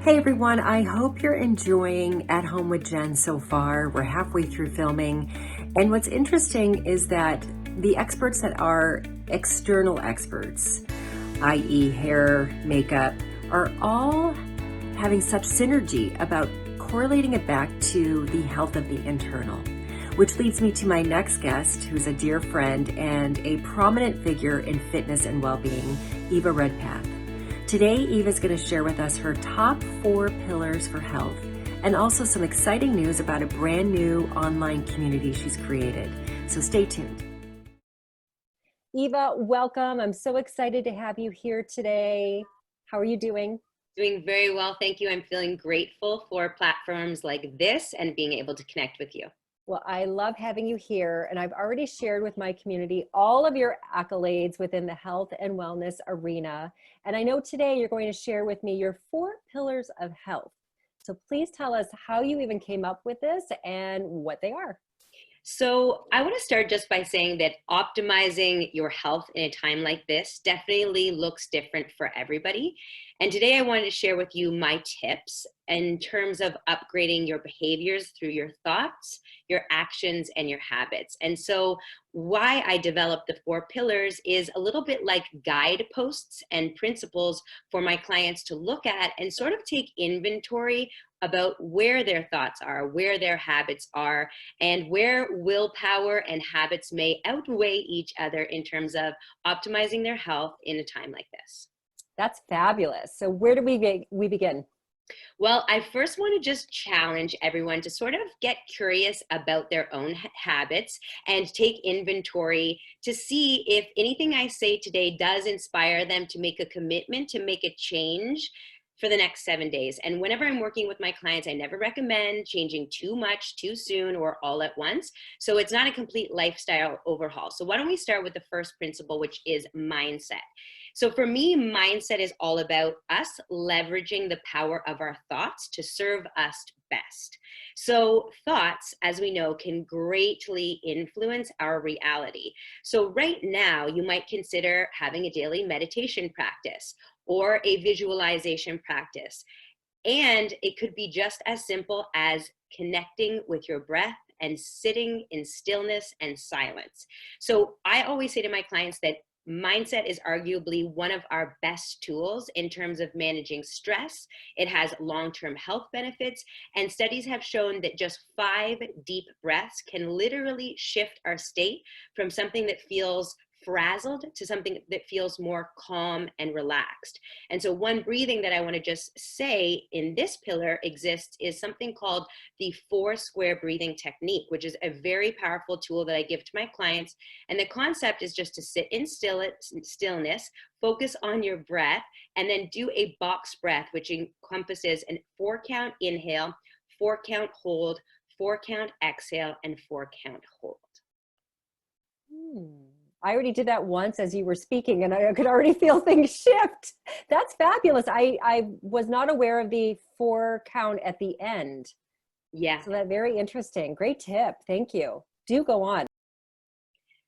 Hey everyone, I hope you're enjoying At Home with Jen so far. We're halfway through filming. And what's interesting is that the experts that are external experts, i.e., hair, makeup, are all having such synergy about correlating it back to the health of the internal. Which leads me to my next guest, who's a dear friend and a prominent figure in fitness and well-being, Eva Redpath. Today, Eva's going to share with us her top 4 pillars for health and also some exciting news about a brand new online community she's created. So stay tuned. Eva, welcome. I'm so excited to have you here today. How are you doing? Doing very well, thank you. I'm feeling grateful for platforms like this and being able to connect with you. Well, I love having you here, and I've already shared with my community all of your accolades within the health and wellness arena. And I know today you're going to share with me your 4 pillars of health. So please tell us how you even came up with this and what they are. So I want to start just by saying that optimizing your health in a time like this definitely looks different for everybody. And today I wanted to share with you my tips in terms of upgrading your behaviors through your thoughts, your actions, and your habits. And so why I developed the 4 pillars is a little bit like guideposts and principles for my clients to look at and sort of take inventory about where their thoughts are, where their habits are, and where willpower and habits may outweigh each other in terms of optimizing their health in a time like this. That's fabulous. So where do we begin? Well, I first want to just challenge everyone to sort of get curious about their own habits and take inventory to see if anything I say today does inspire them to make a commitment to make a change for the next 7 days. And whenever I'm working with my clients, I never recommend changing too much too soon or all at once. So it's not a complete lifestyle overhaul. So why don't we start with the first principle, which is mindset. So for me, mindset is all about us leveraging the power of our thoughts to serve us best. So thoughts, as we know, can greatly influence our reality. So right now, you might consider having a daily meditation practice or a visualization practice. And it could be just as simple as connecting with your breath and sitting in stillness and silence. So I always say to my clients that mindset is arguably one of our best tools in terms of managing stress. It has long-term health benefits, and studies have shown that just 5 deep breaths can literally shift our state from something that feels frazzled to something that feels more calm and relaxed. And so one breathing that I want to just say in this pillar exists is something called the 4 square breathing technique, which is a very powerful tool that I give to my clients. And the concept is just to sit in stillness, focus on your breath, and then do a box breath, which encompasses a 4 count inhale, 4 count hold, 4 count exhale, and 4 count hold. I already did that once as you were speaking, and I could already feel things shift. That's fabulous. I was not aware of the 4 count at the end. Yeah. So that's very interesting. Great tip. Thank you. Do go on.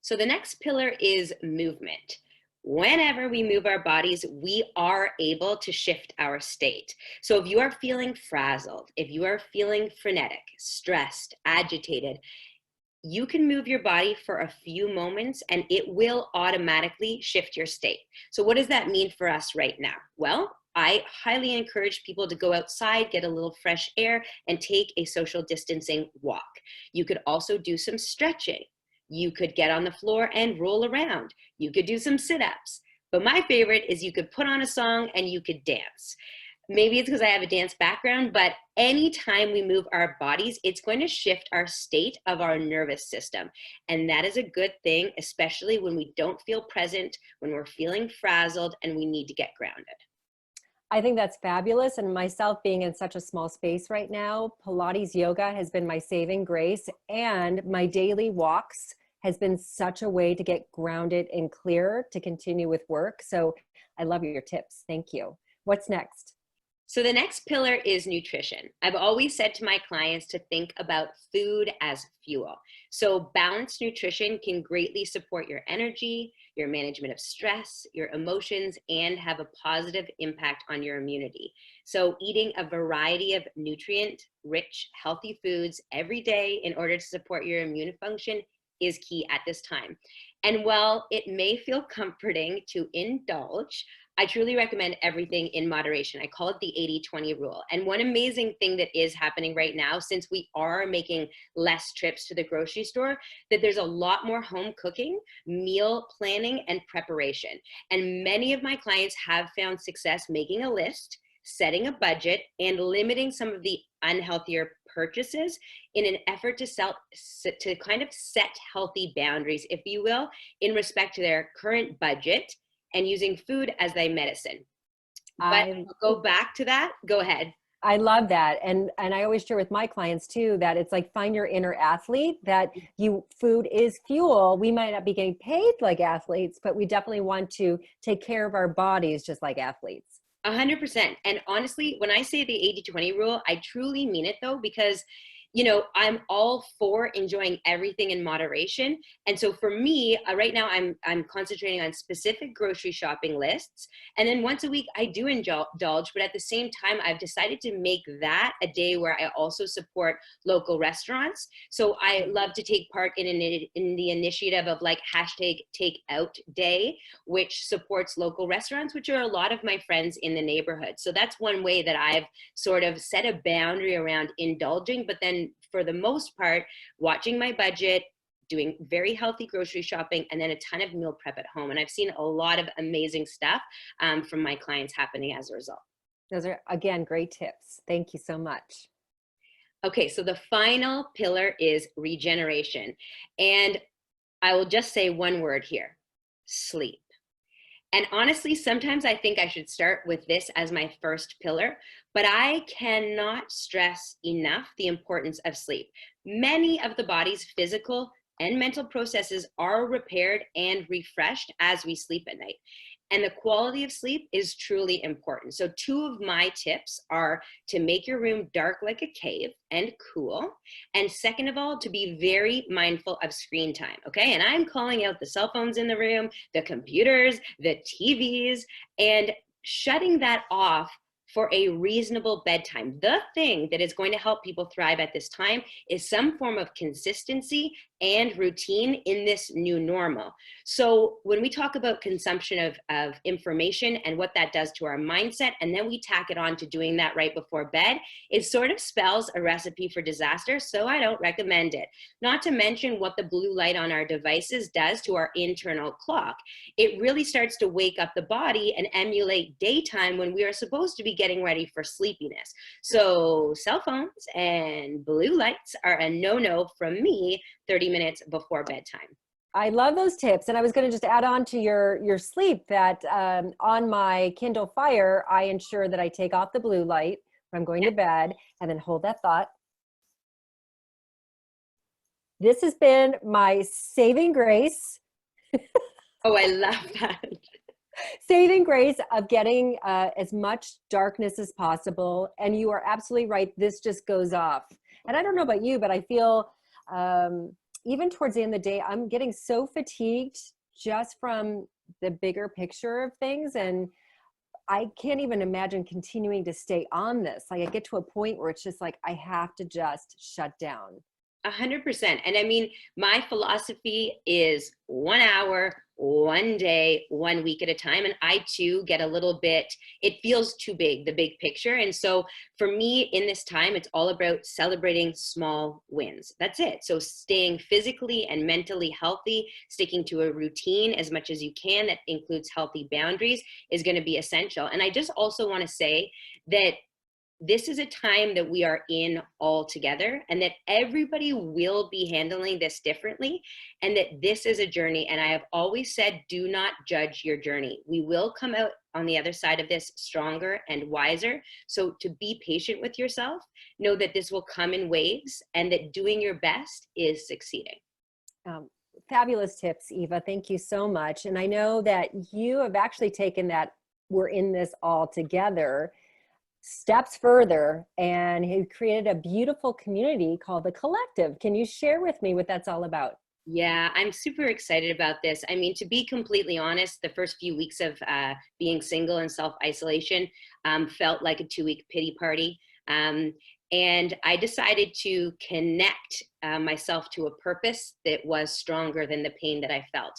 So the next pillar is movement. Whenever we move our bodies, we are able to shift our state. So if you are feeling frazzled, if you are feeling frenetic, stressed, agitated, you can move your body for a few moments and it will automatically shift your state. So what does that mean for us right now? Well, I highly encourage people to go outside, get a little fresh air, and take a social distancing walk. You could also do some stretching. You could get on the floor and roll around. You could do some sit-ups. But my favorite is you could put on a song and you could dance. Maybe it's because I have a dance background, but anytime we move our bodies, it's going to shift our state of our nervous system. And that is a good thing, especially when we don't feel present, when we're feeling frazzled, and we need to get grounded. I think that's fabulous. And myself being in such a small space right now, Pilates yoga has been my saving grace, and my daily walks has been such a way to get grounded and clear to continue with work. So I love your tips. Thank you. What's next? So the next pillar is nutrition. I've always said to my clients to think about food as fuel. So balanced nutrition can greatly support your energy, your management of stress, your emotions, and have a positive impact on your immunity. So eating a variety of nutrient-rich, healthy foods every day in order to support your immune function is key at this time. And while it may feel comforting to indulge, I truly recommend everything in moderation. I call it the 80-20 rule. And one amazing thing that is happening right now, since we are making less trips to the grocery store, that there's a lot more home cooking, meal planning, and preparation. And many of my clients have found success making a list, setting a budget, and limiting some of the unhealthier purchases in an effort to kind of set healthy boundaries, if you will, in respect to their current budget and using food as their medicine. But I'll go back to that. Go ahead. I love that. And I always share with my clients too, that it's like, find your inner athlete, that food is fuel. We might not be getting paid like athletes, but we definitely want to take care of our bodies just like athletes. 100%. And honestly, when I say the 80-20 rule, I truly mean it though, because I'm all for enjoying everything in moderation. And so for me, right now, I'm concentrating on specific grocery shopping lists. And then once a week, I do indulge. But at the same time, I've decided to make that a day where I also support local restaurants. So I love to take part in the initiative of like #takeout day, which supports local restaurants, which are a lot of my friends in the neighborhood. So that's one way that I've sort of set a boundary around indulging, but then for the most part, watching my budget, doing very healthy grocery shopping, and then a ton of meal prep at home. And I've seen a lot of amazing stuff from my clients happening as a result. Those are, again, great tips. Thank you so much. Okay, so the final pillar is regeneration. And I will just say one word here: sleep. And honestly, sometimes I think I should start with this as my first pillar, but I cannot stress enough the importance of sleep. Many of the body's physical and mental processes are repaired and refreshed as we sleep at night. And the quality of sleep is truly important. So two of my tips are to make your room dark like a cave and cool. And second of all, to be very mindful of screen time, okay? And I'm calling out the cell phones in the room, the computers, the TVs, and shutting that off for a reasonable bedtime. The thing that is going to help people thrive at this time is some form of consistency and routine in this new normal. So when we talk about consumption of information and what that does to our mindset, and then we tack it on to doing that right before bed, it sort of spells a recipe for disaster. So I don't recommend it. Not to mention what the blue light on our devices does to our internal clock. It really starts to wake up the body and emulate daytime when we are supposed to be getting ready for sleepiness. So cell phones and blue lights are a no-no from me 30 minutes before bedtime. I love those tips. And I was going to just add on to your sleep that on my Kindle Fire, I ensure that I take off the blue light when I'm going to bed, and then hold that thought. This has been my saving grace. Oh, I love that. Saving grace of getting as much darkness as possible. And you are absolutely right. This just goes off. And I don't know about you, but I feel even towards the end of the day, I'm getting so fatigued just from the bigger picture of things. And I can't even imagine continuing to stay on this. Like, I get to a point where it's just like, I have to just shut down. 100%. And I mean, my philosophy is 1 hour, 1 day, 1 week at a time. And I too get a little bit, it feels too big, the big picture. And so for me in this time, it's all about celebrating small wins. That's it. So staying physically and mentally healthy, sticking to a routine as much as you can that includes healthy boundaries is going to be essential. And I just also want to say that this is a time that we are in all together, and that everybody will be handling this differently, and that this is a journey. And I have always said, do not judge your journey. We will come out on the other side of this stronger and wiser. So to be patient with yourself, know that this will come in waves, and that doing your best is succeeding. Fabulous tips, Eva. Thank you so much. And I know that you have actually taken that we're in this all together steps further and he created a beautiful community called the Collective. Can you share with me what that's all about? Yeah, I'm super excited about this. I mean, to be completely honest, the first few weeks of being single and self isolation felt like a 2 week pity party. Um, and I decided to connect myself to a purpose that was stronger than the pain that I felt.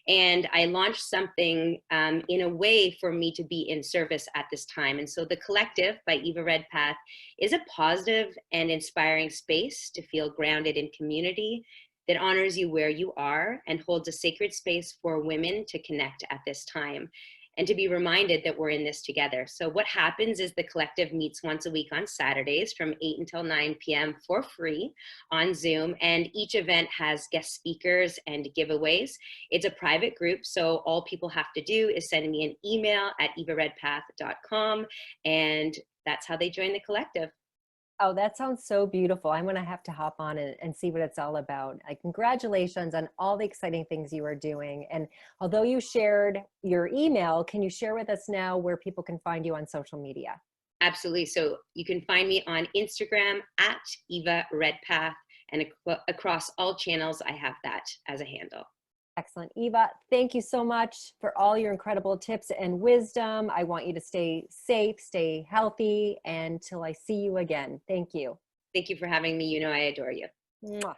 And I launched something in a way for me to be in service at this time. And so, The Collective by Eva Redpath is a positive and inspiring space to feel grounded in community that honors you where you are and holds a sacred space for women to connect at this time and to be reminded that we're in this together. So, what happens is the collective meets once a week on Saturdays from 8 until 9 p.m. for free on Zoom. And each event has guest speakers and giveaways. It's a private group, so all people have to do is send me an email at evaredpath.com, and that's how they join the collective. Oh, that sounds so beautiful. I'm going to have to hop on and see what it's all about. Congratulations on all the exciting things you are doing. And although you shared your email, can you share with us now where people can find you on social media? Absolutely. So you can find me on Instagram at Eva Redpath, and across all channels, I have that as a handle. Excellent. Eva, thank you so much for all your incredible tips and wisdom. I want you to stay safe, stay healthy, and till I see you again. Thank you. Thank you for having me. You know, I adore you. Mwah.